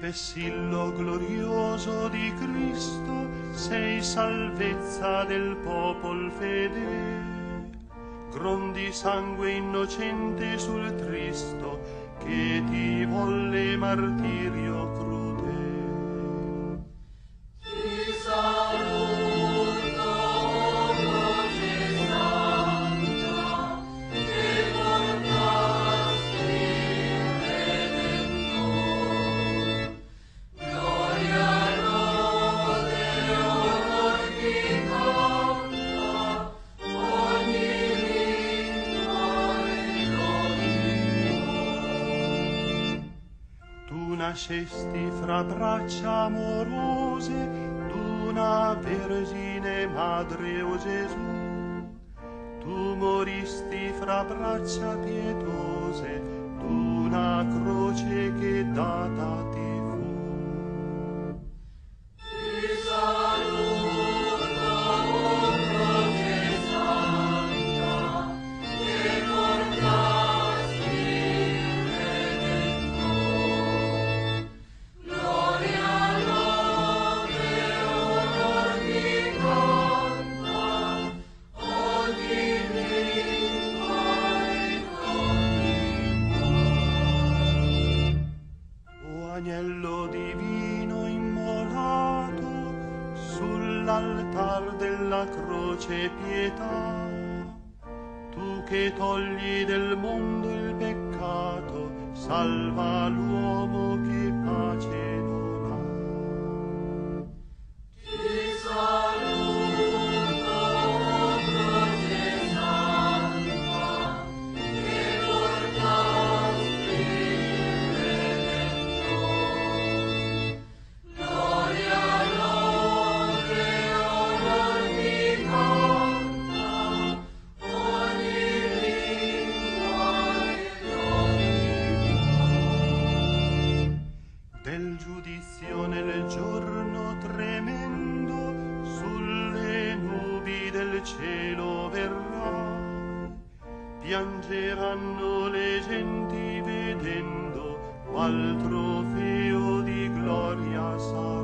vessillo glorioso di Cristo, sei salvezza del popol fedele. Grondi sangue innocente sul Cristo, che ti volle martirio crudele. Ti saluto, Croce Santa, che portasti il Redentor. Gloria, lode, onor ti canta, ogni lingua e l'ogni. Tu nascesti fra braccia amorose d'una Vergine Madre, o Gesù. Tu moristi fra braccia pietose d'una croce che data ti fu. Ti saluto, Croce Santa, che portasti il Redentor. Gloria, lode, onor ti canta, ogni lingua e ogni O agnello divino immolato sull'altar della croce pietà, tu che togli del mondo il peccato, salva l'uomo che pace non ha. Ti saluto, Croce Santa, che portasti il Redentor. Gloria, lode, onor ti canta, ogni lingua e ogni. Del giudizio nel giorno tremendo sulle nubi del cielo verrà. Piangeranno le genti vedendo qual trofeo di gloria sarà.